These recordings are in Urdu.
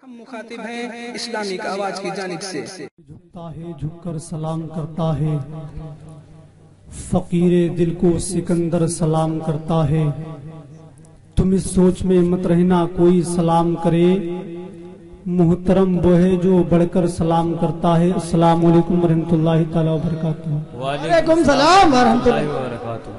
ہم مخاطب ہیں اسلامک آواز کی جانب سے جھکتا ہے جھک کر سلام کرتا ہے، فقیر دل کو سکندر سلام کرتا ہے۔ تم اس سوچ میں مت رہنا کوئی سلام کرے، محترم وہ ہے جو بڑھ کر سلام کرتا ہے۔ السلام علیکم ورحمۃ اللہ تعالی وبرکاتہ۔ وعلیکم السلام ورحمۃ اللہ وبرکاتہ۔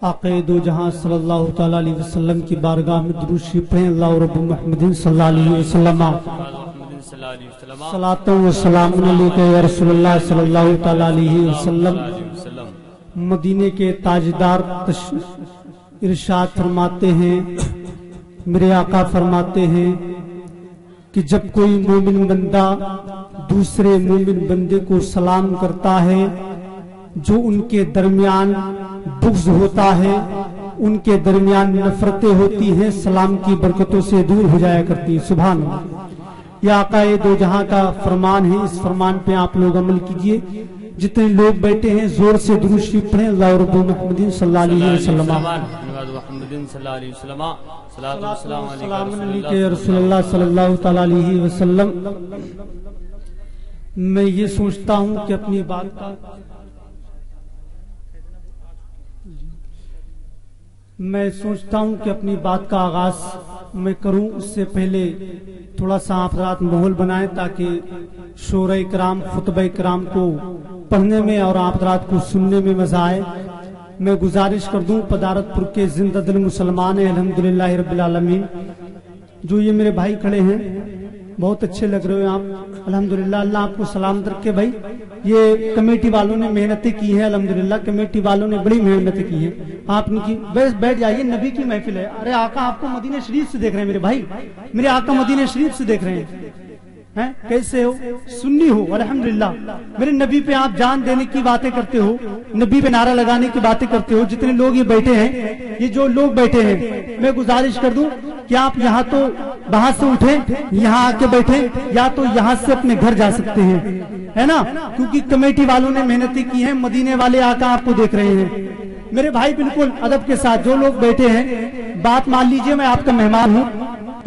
آقا دو جہاں صلی اللہ تعالی علیہ وسلم کی بارگاہ میں درود شریف پڑھیں۔ اللہ رب محمد صلی اللہ علیہ وسلم صلاۃ و سلام علیک یا رسول اللہ صلی اللہ تعالی علیہ وسلم۔ مدینے کے تاجدار ارشاد فرماتے ہیں، میرے آقا فرماتے ہیں کہ جب کوئی مومن بندہ دوسرے مومن بندے کو سلام کرتا ہے، جو ان کے درمیان بغض ہوتا ہے، ان کے درمیان نفرتیں ہوتی ہیں، سلام کی برکتوں سے دور ہو جایا کرتی ہیں۔ سبحان اللہ، یہ آقا دو جہاں کا فرمان ہے، اس فرمان پہ آپ لوگ عمل کیجئے۔ جتنے لوگ بیٹھے ہیں زور سے درود شریف پڑھیں۔ اللہ رب محمد صلی اللہ علیہ وسلم، سلام علیک یا رسول اللہ صلی اللہ تعالی علیہ وسلم۔ میں یہ سوچتا ہوں کہ اپنی بات کا آغاز میں کروں، اس سے پہلے تھوڑا سا آپ رات ماحول بنائیں تاکہ شورۂ کرام خطبہ کرام کو پڑھنے میں اور آپ رات کو سننے میں مزہ آئے۔ میں گزارش کر دوں پدارت پور کے زندہ دل مسلمان ہیں الحمدللہ رب العالمین۔ جو یہ میرے بھائی کھڑے ہیں بہت اچھے لگ رہے ہیں آپ، الحمدللہ، اللہ آپ کو سلامت رکھے۔ بھائی یہ کمیٹی والوں نے محنتیں کی ہیں، الحمدللہ کمیٹی والوں نے بڑی محنتیں کی ہیں۔ آپ نے کی، بیٹھ جائیے، نبی کی محفل ہے۔ ارے آقا آپ کو مدینہ شریف سے دیکھ رہے ہیں میرے بھائی، میرے آقا مدینہ شریف سے دیکھ رہے ہیں۔ کیسے ہو؟ سنی ہو الحمدللہ، میرے نبی پہ آپ جان دینے کی باتیں کرتے ہو، نبی پہ نعرہ لگانے کی باتیں کرتے ہو۔ جتنے لوگ یہ بیٹھے ہیں، یہ جو لوگ بیٹھے ہیں، میں گزارش کر دوں کہ آپ یہاں تو باہر سے اٹھیں، یہاں آ کے بیٹھیں، یا تو یہاں سے اپنے گھر جا سکتے ہیں، ہے نا، کیونکہ کمیٹی والوں نے محنتیں کی ہیں، مدینے والے آقا آپ کو دیکھ رہے ہیں۔ میرے بھائی بالکل ادب کے ساتھ جو لوگ بیٹھے ہیں بات مان لیجئے، میں آپ کا مہمان ہوں،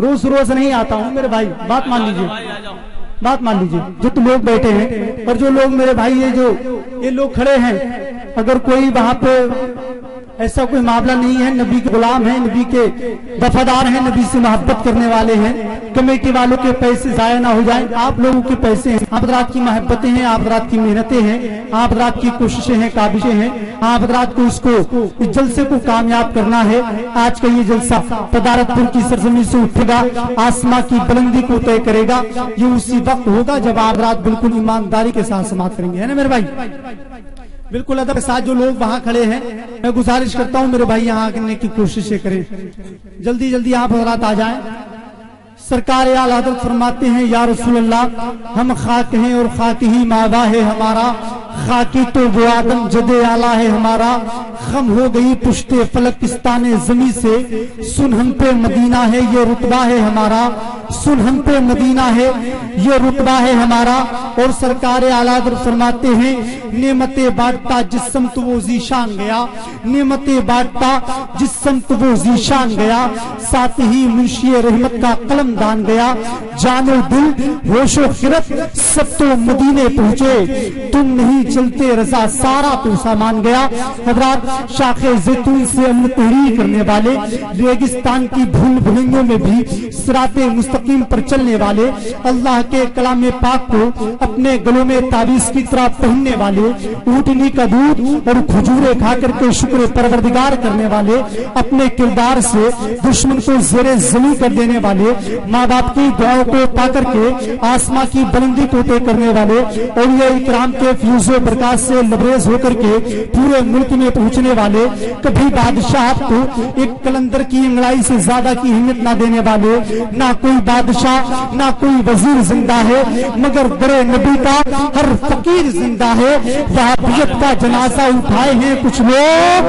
روز روز نہیں آتا ہوں میرے بھائی، بات مان لیجئے، بات مان لیجئے۔ جو تو لوگ بیٹھے ہیں اور جو لوگ میرے بھائی یہ لوگ کھڑے ہیں، اگر کوئی وہاں پہ ایسا کوئی معاملہ نہیں ہے، نبی کے غلام ہیں، نبی کے وفادار ہیں، نبی سے محبت کرنے والے ہیں، کمیٹی والوں کے پیسے ضائع نہ ہو جائیں، آپ لوگوں کے پیسے ہیں، آپ حضرات کی محبتیں ہیں، آپ حضرات کی محنتیں ہیں، آپ حضرات کی کوششیں ہیں، کابشیں ہیں، آپ حضرات کو اس جلسے کو کامیاب کرنا ہے۔ آج کا یہ جلسہ پدارت پور کی سرزمین سے اٹھے گا، آسماں کی بلندی کو طے کرے گا۔ یہ اسی وقت ہوگا جب آپ حضرات بالکل ایمانداری کے ساتھ سماعت کریں گے، ہے نا میرے بھائی؟ بالکل ادب کے ساتھ جو لوگ وہاں کھڑے ہیں، میں گزارش کرتا ہوں میرے بھائی یہاں آنے کی کوششیں کریں، جلدی جلدی آپ حضرات آ جائیں۔ سرکار اعلیٰ حضرت فرماتے ہیں، یا رسول اللہ ہم خاک ہیں اور خاک ہی مادہ ہے ہمارا، خاکی تو وہ آدم جد اعلیٰ ہے ہمارا، خم ہو گئی پشت فلکستان زمیں سے، سن ہم پہ مدینہ ہے یہ رتبہ ہے ہمارا، سن ہم پہ مدینہ ہے یہ رتبہ ہے ہمارا۔ اور سرکار اعلیٰ حضرت فرماتے ہیں، نعمت بانٹتا جس سمت وہ ذیشان گیا، نعمت بانٹتا جس سمت وہ ذیشان گیا، ساتھ ہی منشی رحمت کا قلم دان گیا، جان و دل ہوش و خرد سب تو مدینے پہنچے، تم نہیں چلتے رضا سارا تو سامان گیا۔ حضرات شاخ زیتون سے امن تحریر کرنے والے، ریگستان کی بھول بھلائیوں میں بھی صراط مستقیم پر چلنے والے، اللہ کے کلام پاک کو اپنے گلوں میں تعویذ کی طرح پہننے والے، اونٹنی کا دودھ اور کھجورے کھا کر کے شکر پروردگار کرنے والے، اپنے کردار سے دشمن کو زیر زمین کر دینے والے، ماں باپ کی دعاؤں کو پا کر کے آسماں کی بلندی کو طے کرنے والے، اولیاء کرام کے فیوز و برکات سے لبریز ہو کر کے پورے ملک میں پہنچنے والے، کبھی بادشاہ کو ایک قلندر کی انگڑائی سے زیادہ کی اہمیت نہ دینے والے، نہ کوئی بادشاہ نہ کوئی وزیر زندہ ہے مگر در نبی کا ہر فقیر زندہ ہے۔ وہابیت کا جنازہ اٹھائے ہیں کچھ لوگ،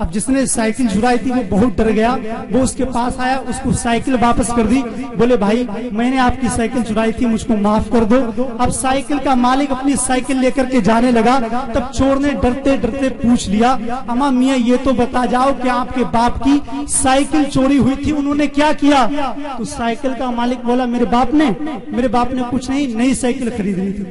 اب جس نے سائیکل چھڑائی تھی وہ بہت ڈر گیا، وہ اس کے پاس آیا، اس کو سائیکل واپس کر دی، بولے بھائی میں نے آپ کی سائیکل چھڑائی تھی، مجھ کو معاف کر دو۔ اب سائیکل کا مالک اپنی سائیکل لے کر کے جانے لگا، تب چور نے ڈرتے ڈرتے پوچھ لیا، اما میاں یہ تو بتا جاؤ کہ آپ کے باپ کی سائیکل چوری ہوئی تھی، انہوں نے کیا کیا؟ تو سائیکل کا مالک بولا میرے باپ نے کچھ نہیں، نئی سائیکل خریدنی تھی،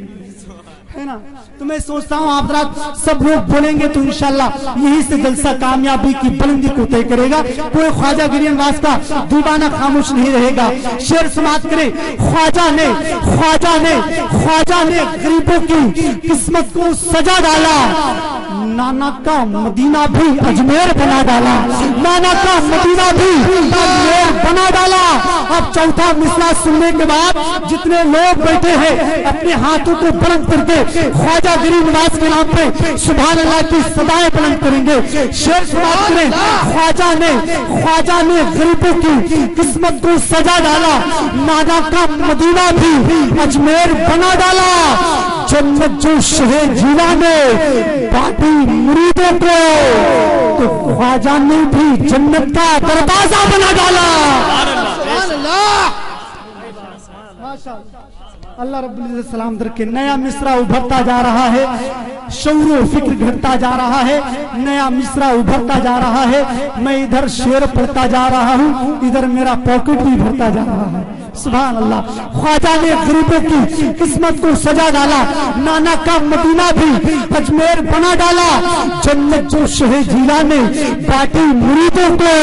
ہے نا۔ تو میں سوچتا ہوں آپ رات سب لوگ بولیں گے تو انشاءاللہ یہی سے جلسہ کامیابی کی بلندی کو طے کرے گا، کوئی خواجہ گری نواز کا دیوانہ خاموش نہیں رہے گا۔ شعر سماعت کرے، خواجہ نے غریبوں کی قسمت کو سجا ڈالا، نانا کا مدینہ بھی اجمیر بنا ڈالا، نانا کا مدینہ بھی اجمیر بنا ڈالا۔ اب چوتھا مصرع سننے کے بعد جتنے لوگ بیٹھے ہیں اپنے ہاتھوں کو بلند کر کے خواجہ گری نواز کے نام پہ سبحان اللہ کی صدائیں بلند کریں گے۔ شعر سماعت کریں، خواجہ نے غریبوں کی قسمت کو سجا ڈالا، نانا کا مدینہ بھی اجمیر بنا ڈالا، جنت جو شہ جیلا نے باقی مریدوں کو، تو خواجہ نے بھی جنت کا دروازہ بنا ڈالا۔ اللہ رب العزت سلام در کے نیا مصرع ابھرتا جا رہا ہے، شعور و فکر گھٹتا جا رہا ہے، نیا مصرع ابھرتا جا رہا ہے، میں ادھر شعر پڑھتا جا رہا ہوں، ادھر میرا پاکٹ بھی بھرتا جا رہا ہے، سبحان اللہ۔ خواجہ نے غریبوں کی قسمت کو سجا ڈالا، نانا کا مدینہ بھی اجمیر بنا ڈالا، جنت جو شہ جیلا نے باقی مریدوں کو،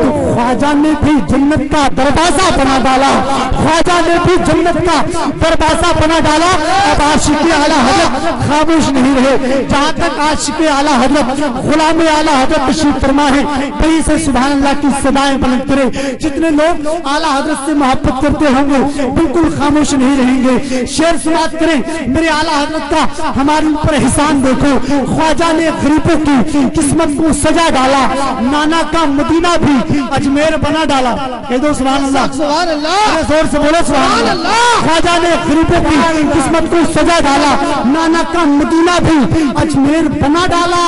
تو خواجہ نے بھی جنت کا دروازہ بنا ڈالا، خواجہ نے بھی جنت کا دروازہ بنا ڈالا۔ اب عاشق اعلیٰ حضرت خاموش نہیں رہے، جہاں تک عاشق اعلیٰ حضرت غلام اعلیٰ حضرت تشریف فرما ہے، وہیں سے سبحان اللہ کی صدائیں بلند کرے۔ جتنے لوگ اعلیٰ حضرت سے محبت کرتے ہوں گے بالکل خاموش نہیں رہیں گے۔ شعر سماعت کریں، میرے اعلیٰ حضرت کا ہمارے اوپر احسان دیکھو، خواجہ نے غریبوں کی قسمت کو سجا ڈالا، نانا کا مدینہ بھی اجمیر بنا ڈالا۔ کہہ دو سبحان اللہ، سبحان اللہ، زور سے بولو سبحان اللہ۔ خواجہ نے غریبوں کی قسمت کو سجا ڈالا، نانا کا مدینہ بھی اجمیر بنا ڈالا،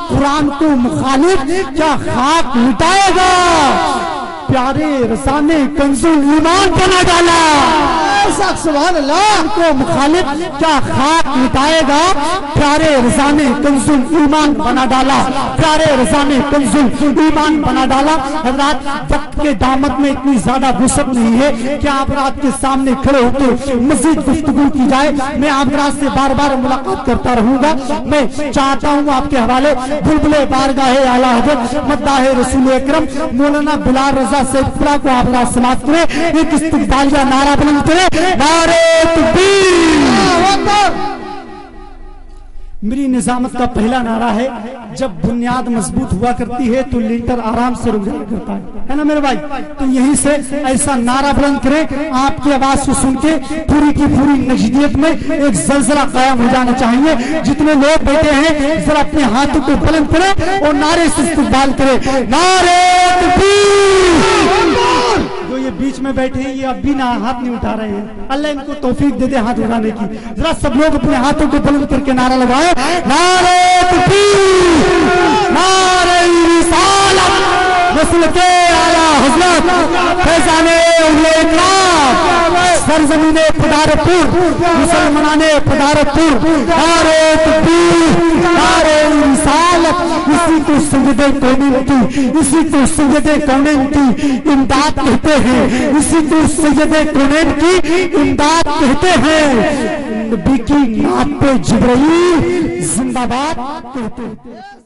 قرآن کو مخالف کیا خاک مٹائے گا، پیارے رضا نے کنز ایمان بنا ڈالا، سبحان اللہ، کو مخالف کیا خاک مٹائے گا، پیارے رضا نے کنز ایمان بنا ڈالا، پیارے رضا نے کنز ایمان بنا ڈالا۔ حضرات وقت کے دامت میں اتنی زیادہ وسعت نہیں ہے کہ آپ رات کے سامنے کھڑے ہو کے مزید گفتگو کی جائے، میں آپ رات سے بار بار ملاقات کرتا رہوں گا۔ میں چاہتا ہوں آپ کے حوالے بلبل بارگاہ اعلیٰ حضرت مداح رسول اکرم مولانا بلال رضا سید پورا کو آپ رات سماعت کرے، ایک استقبالیہ نعرہ بلند کرے، نعرہ تکبیر۔ میری نظامت کا پہلا نعرہ ہے، جب بنیاد مضبوط ہوا کرتی ہے تو لنٹر آرام سے رک جایا کرتا ہے نا میرے بھائی؟ تو یہیں سے ایسا نعرہ بلند کریں، آپ کی آواز کو سن کے پوری کی پوری نجدیت میں ایک زلزلہ قائم ہو جانا چاہیے۔ جتنے لوگ بیٹھے ہیں ذرا اپنے ہاتھوں کو بلند کریں اور نعرے سے استقبال کریں، نعرہ تکبیر۔ جو یہ بیچ میں بیٹھے ہیں یہ اب بھی ہاتھ نہیں اٹھا رہے ہیں، اللہ ان کو توفیق دے دے ہاتھ اٹھانے کی۔ ذرا سب لوگ اپنے ہاتھوں کو بلند کر کے نعرہ لگائیں، نعرہ تکبیر، نعرہ رسالت، رسول کے اعلیٰ حضرت فیضان اولیاء اکرام، سرزمین پدارپور، مسلمان پدارپور، نعرہ تکبیر، نعرہ رسالت۔ اسی کو سید کونین کی، اسی کو سید کونین کی امداد کہتے ہیں، اسی کو سید کونین کی امداد کہتے ہیں، نبی کی نعت پہ جبرائیل زندہ باد کہتے ہیں۔